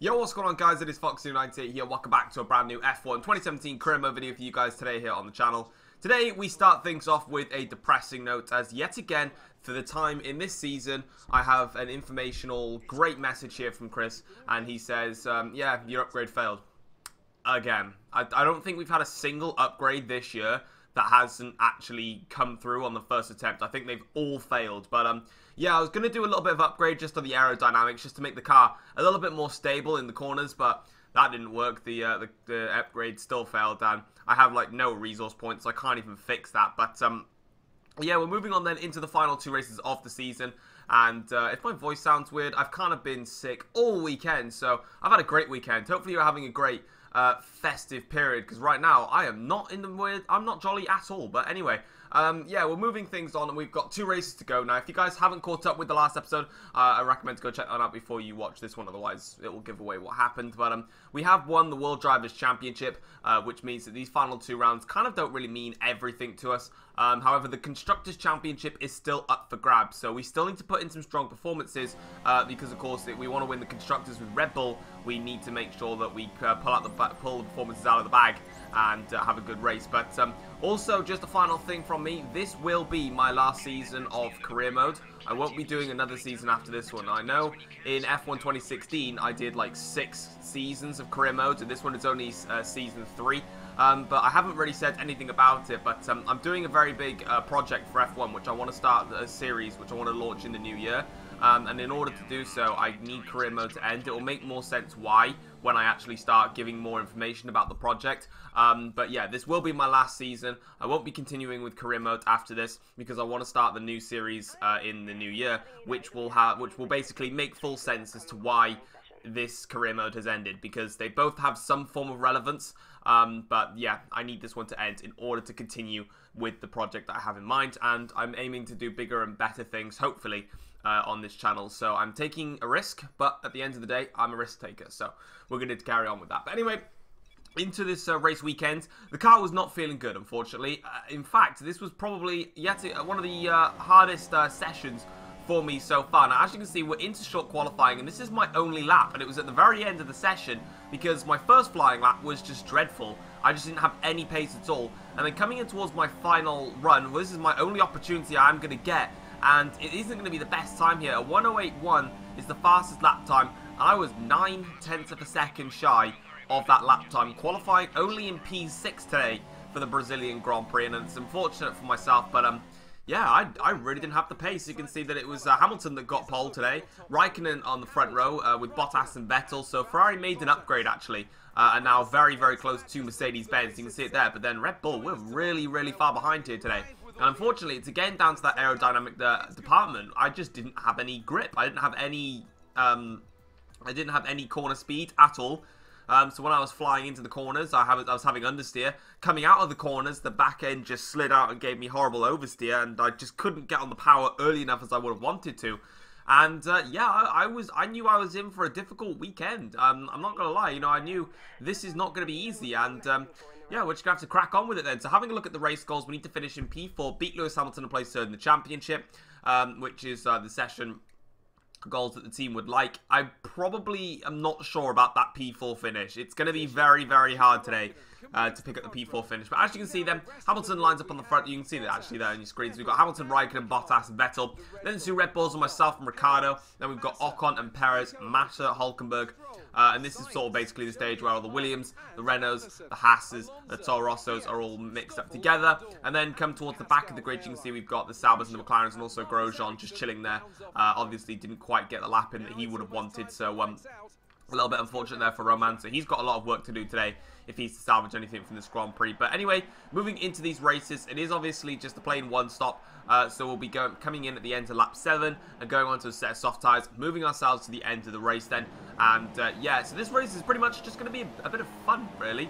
Yo, what's going on, guys? It is Fox98 here. Welcome back to a brand new F1 2017 career mode video for you guys today here on the channel. Today, we start things off with a depressing note, as yet again, for the time in this season, I have an informational, great message here from Chris, and he says, yeah, your upgrade failed. Again. I don't think we've had a single upgrade this year that hasn't actually come through on the first attempt. I think they've all failed, but yeah, I was going to do a little bit of upgrade just on the aerodynamics, just to make the car a little bit more stable in the corners, but that didn't work. The upgrade still failed, and I have like no resource points, so I can't even fix that. But yeah, we're moving on then into the final two races of the season. And if my voice sounds weird, I've kind of been sick all weekend, so I've had a great weekend. Hopefully you're having a great festive period, because right now I am not in the mood. I'm not jolly at all. But anyway, yeah, we're moving things on, and we've got two races to go now. If you guys haven't caught up with the last episode, I recommend to go check that out before you watch this one, otherwise it will give away what happened. But we have won the World Drivers' Championship, which means that these final two rounds kind of don't really mean everything to us. However, the Constructors' Championship is still up for grabs, so we still need to put in some strong performances, because of course, if we want to win the Constructors with Red Bull, we need to make sure that we pull the performances out of the bag and have a good race. But also, just a final thing from me, this will be my last season of career mode. I won't be doing another season after this one. I know in F1 2016 I did like 6 seasons of career mode, and this one is only season 3. But I haven't really said anything about it, but I'm doing a very big project for F1, which I want to start a series, which I want to launch in the new year. And in order to do so, I need career mode to end. It will make more sense why when I actually start giving more information about the project. But yeah, this will be my last season. I won't be continuing with career mode after this, because I want to start the new series in the new year, which will basically make full sense as to why this career mode has ended, because they both have some form of relevance. But yeah, I need this one to end in order to continue with the project that I have in mind, and I'm aiming to do bigger and better things, hopefully, on this channel. So I'm taking a risk, but at the end of the day, I'm a risk taker, so we're going to carry on with that. But anyway, into this race weekend, the car was not feeling good, unfortunately. In fact, this was probably yet one of the hardest sessions for me so far. Now, as you can see, we're into short qualifying, and this is my only lap, and it was at the very end of the session, because my first flying lap was just dreadful. I just didn't have any pace at all, and then coming in towards my final run, well, this is my only opportunity I'm going to get, and it isn't going to be the best time here. A 1:08.1 is the fastest lap time, and I was 9/10 of a second shy of that lap time, qualifying only in P6 today for the Brazilian Grand Prix, and it's unfortunate for myself, but yeah, I really didn't have the pace. You can see that it was Hamilton that got pole today, Raikkonen on the front row with Bottas and Vettel, so Ferrari made an upgrade actually, and now very, very close to Mercedes-Benz. You can see it there, but then Red Bull, we're really, really far behind here today. And unfortunately, it's again down to that aerodynamic department. I just didn't have any grip. I didn't have any corner speed at all. So when I was flying into the corners, I was having understeer. Coming out of the corners, the back end just slid out and gave me horrible oversteer, and I just couldn't get on the power early enough as I would have wanted to. And yeah, I knew I was in for a difficult weekend. I'm not gonna lie, you know, I knew this is not gonna be easy, and yeah, we're just gonna have to crack on with it then. So having a look at the race goals, we need to finish in P4, beat Lewis Hamilton and place third in the championship, which is the session goals that the team would like. I probably am not sure about that P4 finish. It's going to be very, very hard today to pick up the P4 finish. But as you can see then, Hamilton lines up on the front. You can see that actually there on your screens. We've got Hamilton, Raikkonen, Bottas, and Vettel. Then the two Red Bulls are myself and Ricciardo. Then we've got Ocon and Perez, Massa, Hulkenberg. And this is sort of basically the stage where all the Williams, the Renaults, the Haas's, the Toro Rossos are all mixed up together. And then come towards the back of the grid, you can see we've got the Saubers and the McLarens, and also Grosjean just chilling there. Obviously didn't quite get the lap in that he would have wanted, so a little bit unfortunate there for Roman. So he's got a lot of work to do today if he's to salvage anything from this Grand Prix. But anyway, moving into these races, it is obviously just a plain one stop. So we'll be coming in at the end of lap 7 and going on to a set of soft tyres, moving ourselves to the end of the race then. And yeah, so this race is pretty much just going to be a bit of fun, really.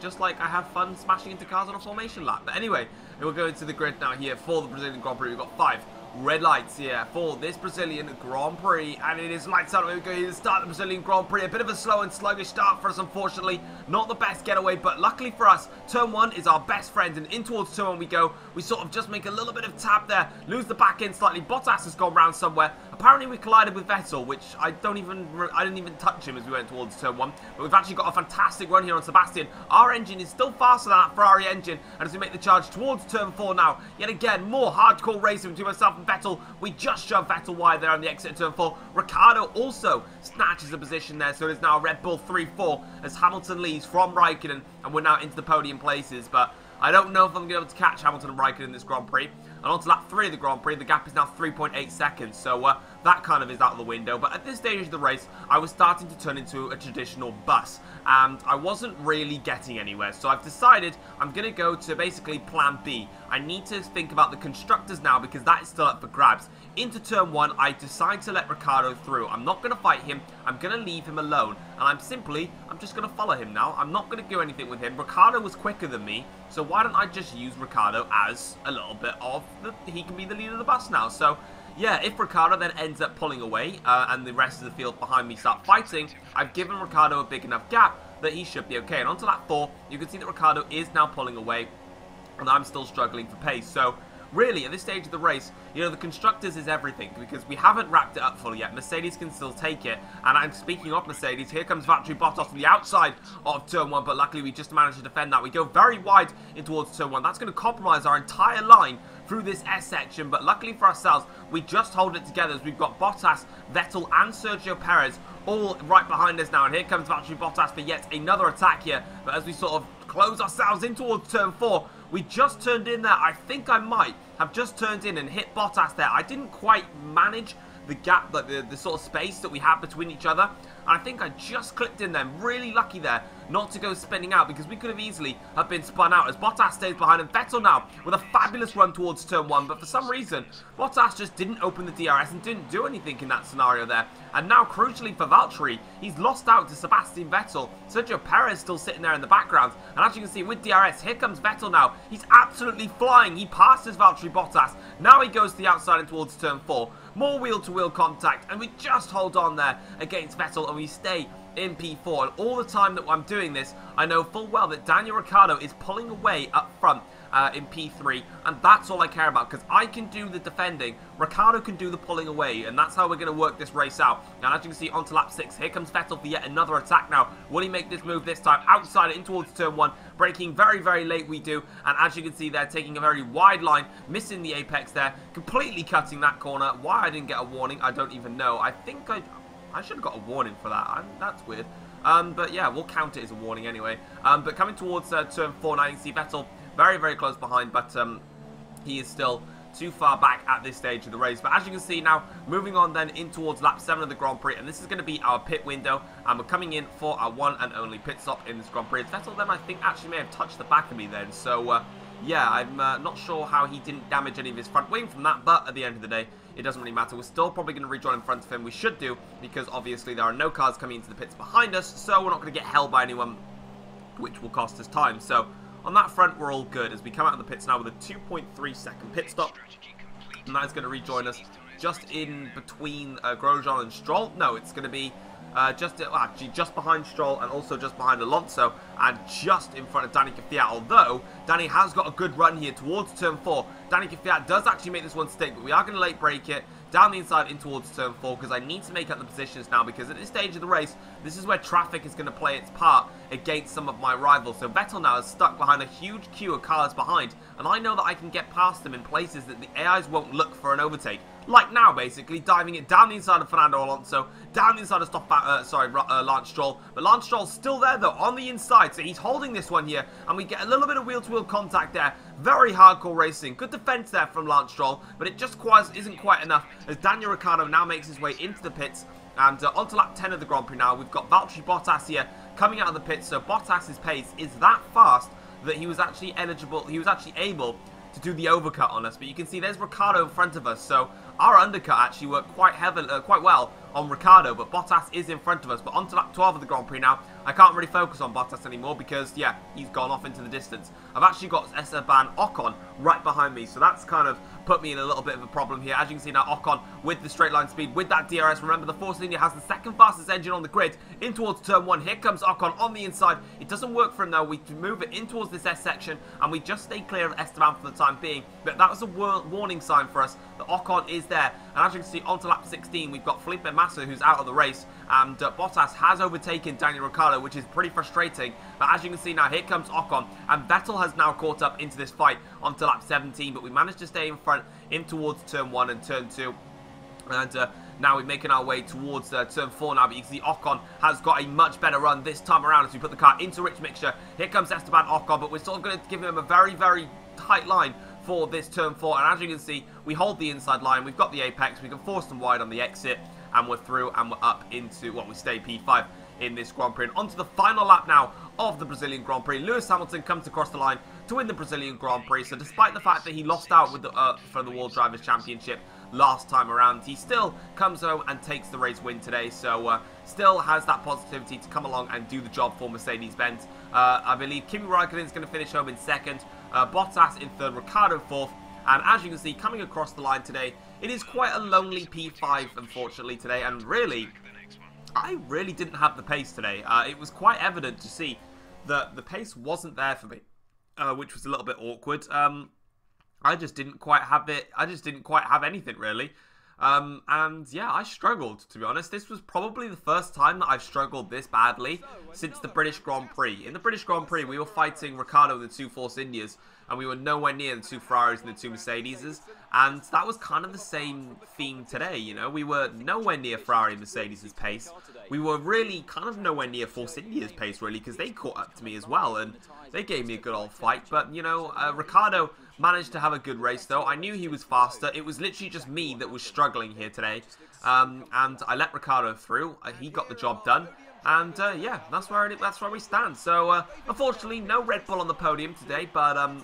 Just like I have fun smashing into cars on a formation lap. But anyway, we'll go into the grid now here for the Brazilian Grand Prix. We've got 5 red lights here for this Brazilian Grand Prix, and it is lights out. We're going to start the Brazilian Grand Prix. A bit of a slow and sluggish start for us, unfortunately, Not the best getaway, but luckily for us, turn 1 is our best friend, and in towards turn 1 we go. We sort of just make a little bit of tap there, lose the back end slightly. Bottas has gone round somewhere. Apparently we collided with Vettel, which I didn't even touch him as we went towards turn 1. But we've actually got a fantastic run here on Sebastian. Our engine is still faster than that Ferrari engine, and as we make the charge towards turn 4 now, yet again, more hardcore racing between myself and Vettel. We just shoved Vettel wide there on the exit of turn 4. Ricciardo also snatches a position there, so it is now Red Bull 3-4 as Hamilton leads from Raikkonen, and we're now into the podium places. But I don't know if I'm going to be able to catch Hamilton and Raikkonen in this Grand Prix. And on to lap 3 of the Grand Prix, the gap is now 3.8 seconds, so that kind of is out of the window. But at this stage of the race, I was starting to turn into a traditional bus, and I wasn't really getting anywhere. So I've decided I'm going to go to basically plan B. I need to think about the constructors now, because that is still up for grabs. Into turn 1, I decide to let Ricciardo through. I'm not going to fight him. I'm going to leave him alone. And I'm just going to follow him now. I'm not going to do anything with him. Ricciardo was quicker than me, so why don't I just use Ricciardo as a little bit of he can be the leader of the bus now. So yeah, if Ricciardo then ends up pulling away and the rest of the field behind me start fighting, I've given Ricciardo a big enough gap that he should be okay. And on to lap 4, you can see that Ricciardo is now pulling away, and I'm still struggling for pace. So really, at this stage of the race, you know, the constructors is everything, because we haven't wrapped it up fully yet. Mercedes can still take it, and I'm speaking of Mercedes. Here comes Valtteri Bottas from the outside of turn 1, but luckily we just managed to defend that. We go very wide in towards turn 1. That's going to compromise our entire line through this S section, but luckily for ourselves, we just hold it together as we've got Bottas, Vettel, and Sergio Perez all right behind us now. And here comes Valtteri Bottas for yet another attack here, but as we sort of close ourselves in towards turn 4, we just turned in there. I think I might have just turned in and hit Bottas there. I didn't quite manage the gap, like the sort of space that we have between each other. And I think I just clipped in there. Really lucky there not to go spinning out, because we could have easily have been spun out as Bottas stays behind. And Vettel now with a fabulous run towards turn 1, but for some reason Bottas just didn't open the DRS and didn't do anything in that scenario there. And now crucially for Valtteri, he's lost out to Sebastian Vettel. Sergio Perez still sitting there in the background, and as you can see with DRS, here comes Vettel now. He's absolutely flying. He passes Valtteri Bottas. Now he goes to the outside and towards turn 4. More wheel-to-wheel contact, and we just hold on there against Vettel, and we stay in P4. And all the time that I'm doing this, I know full well that Daniel Ricciardo is pulling away up front in P3, and that's all I care about, because I can do the defending, Ricciardo can do the pulling away, and that's how we're going to work this race out. And as you can see, onto lap 6, here comes Vettel for yet another attack now. Will he make this move this time? Outside in towards turn 1, braking very, very late we do, and as you can see there, taking a very wide line, missing the apex there, completely cutting that corner. Why I didn't get a warning, I don't even know. I think I should have got a warning for that. That's weird. But yeah, we'll count it as a warning anyway. But coming towards turn 4 now, you can see Vettel very, very close behind, but he is still too far back at this stage of the race. But as you can see now, moving on then in towards lap 7 of the Grand Prix, and this is going to be our pit window, and we're coming in for our one and only pit stop in this Grand Prix. Vettel then, I think, actually may have touched the back of me then, so yeah, I'm not sure how he didn't damage any of his front wing from that, but at the end of the day, it doesn't really matter. We're still probably going to rejoin in front of him. We should do, because obviously there are no cars coming into the pits behind us, so we're not going to get held by anyone, which will cost us time. So on that front, we're all good as we come out of the pits now with a 2.3 second pit stop, and that is going to rejoin us just in between Grosjean and Stroll. No, it's going to be actually just behind Stroll, and also just behind Alonso, and just in front of Danny Kvyat. Although Danny has got a good run here towards turn 4. Danny Kvyat does actually make this one stick, but we are going to late break it down the inside in towards turn 4, because I need to make up the positions now, because at this stage of the race, this is where traffic is going to play its part against some of my rivals. So Vettel now is stuck behind a huge queue of cars behind, and I know that I can get past them in places that the AIs won't look for an overtake. Like now, basically, diving it down the inside of Fernando Alonso, down the inside of Lance Stroll. But Lance Stroll's still there, though, on the inside, so he's holding this one here, and we get a little bit of wheel-to-wheel contact there. Very hardcore racing. Good defense there from Lance Stroll, but it just isn't quite enough, as Daniel Ricciardo now makes his way into the pits. And onto lap 10 of the Grand Prix now, we've got Valtteri Bottas here coming out of the pits, so Bottas's pace is that fast that he was actually able to do the overcut on us. But you can see there's Ricciardo in front of us, so our undercut actually worked quite well on Ricciardo, but Bottas is in front of us. But onto lap 12 of the Grand Prix now, I can't really focus on Bottas anymore because, yeah, he's gone off into the distance. I've actually got Esteban Ocon right behind me, so that's kind of put me in a little bit of a problem here. As you can see now, Ocon with the straight line speed, with that DRS. Remember, the Force India has the second fastest engine on the grid in towards turn 1. Here comes Ocon on the inside. It doesn't work for him though. We move it in towards this S section, and we just stay clear of Esteban for the time being. But that was a warning sign for us that Ocon is there. And as you can see, onto lap 16, we've got Felipe Massa, who's out of the race, and Bottas has overtaken Daniel Ricciardo, which is pretty frustrating. But as you can see now, here comes Ocon, and Vettel has now caught up into this fight onto lap 17, but we managed to stay in front in towards turn 1 and turn 2. And now we're making our way towards turn 4 now, but you can see Ocon has got a much better run this time around as we put the car into rich mixture. Here comes Esteban Ocon, but we're still going to give him a very, very tight line for this turn 4. And as you can see, we hold the inside line, we've got the apex, we can force them wide on the exit, and we're through, and we're up into, well, we stay P5 in this Grand Prix. And onto the final lap now of the Brazilian Grand Prix. Lewis Hamilton comes across the line to win the Brazilian Grand Prix. So despite the fact that he lost out with for the World Drivers' Championship last time around, he still comes home and takes the race win today. So still has that positivity to come along and do the job for Mercedes-Benz. I believe Kimi Raikkonen is going to finish home in second, Bottas in third, Ricciardo fourth. And as you can see, coming across the line today, it is quite a lonely P5, unfortunately, today. And really, I really didn't have the pace today. It was quite evident to see that the pace wasn't there for me, which was a little bit awkward. I just didn't quite have it. I just didn't quite have anything, really. And yeah, I struggled, to be honest. This was probably the first time that I've struggled this badly since the British Grand Prix. In the British Grand Prix, we were fighting Ricciardo and the two Force Indias, and we were nowhere near the two Ferraris and the two Mercedeses. And that was kind of the same theme today, you know. We were nowhere near Ferrari and Mercedes' pace. We were really kind of nowhere near Force India's pace, really, because they caught up to me as well, and they gave me a good old fight. But, you know, Ricciardo managed to have a good race, though. I knew he was faster. It was literally just me that was struggling here today. And I let Ricciardo through. He got the job done. And, yeah, that's where we stand. So, unfortunately, no Red Bull on the podium today, but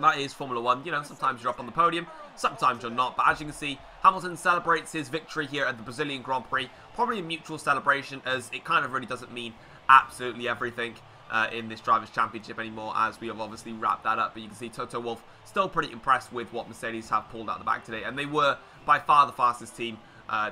that is Formula 1. You know, sometimes you're up on the podium, sometimes you're not. But as you can see, Hamilton celebrates his victory here at the Brazilian Grand Prix. Probably a mutual celebration, as it kind of really doesn't mean absolutely everything in this Drivers' Championship anymore, as we have obviously wrapped that up. But you can see Toto Wolff still pretty impressed with what Mercedes have pulled out the back today. And they were by far the fastest team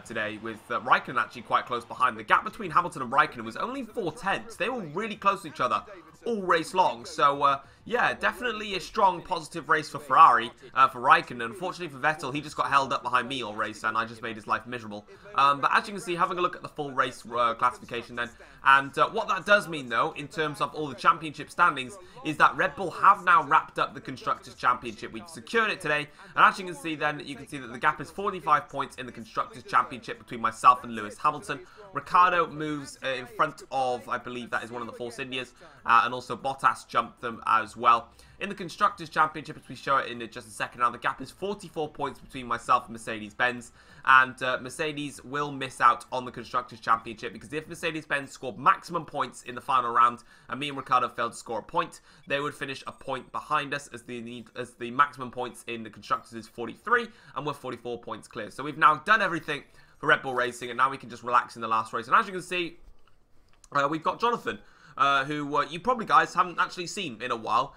today, with Raikkonen actually quite close behind. The gap between Hamilton and Raikkonen was only 4/10. They were really close to each other all race long. So, yeah, definitely a strong, positive race for Ferrari, for Raikkonen. Unfortunately for Vettel, he just got held up behind me all race, and I just made his life miserable. But as you can see, having a look at the full race classification then, and what that does mean, though, in terms of all the championship standings, is that Red Bull have now wrapped up the Constructors' Championship. We've secured it today, and as you can see then, you can see that the gap is 45 points in the Constructors' Championship between myself and Lewis Hamilton. Ricciardo moves in front of, I believe that is one of the Force Indias, and also Bottas jumped them as well. In the Constructors' Championship, as we show it in just a second now, the gap is 44 points between myself and Mercedes-Benz, and Mercedes will miss out on the Constructors' Championship, because if Mercedes-Benz scored maximum points in the final round, and me and Ricciardo failed to score a point, they would finish a point behind us, as the maximum points in the Constructors is 43, and we're 44 points clear. So we've now done everything for Red Bull Racing, and now we can just relax in the last race. And as you can see, we've got Jonathan, who you probably guys haven't actually seen in a while,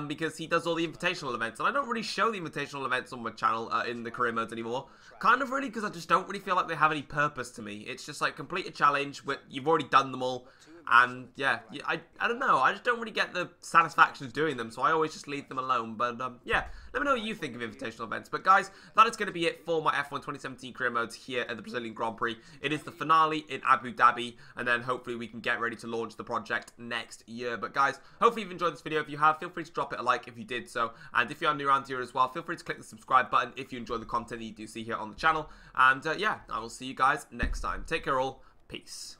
because he does all the invitational events, and I don't really show the invitational events on my channel in the career modes anymore. Kind of really because I just don't really feel like they have any purpose to me. It's just like complete a challenge, you've already done them all, and yeah, I don't know, I just don't really get the satisfaction of doing them, so I always just leave them alone. But yeah, let me know what you think of invitational events. But guys, that is going to be it for my F1 2017 career modes here at the Brazilian Grand Prix. It is the finale in Abu Dhabi, and then hopefully we can get ready to launch the project next year. But guys, hopefully you've enjoyed this video. If you have, feel free to drop it a like if you did so, and if you are new around here as well, feel free to click the subscribe button if you enjoy the content that you do see here on the channel. And yeah, I will see you guys next time. Take care all. Peace.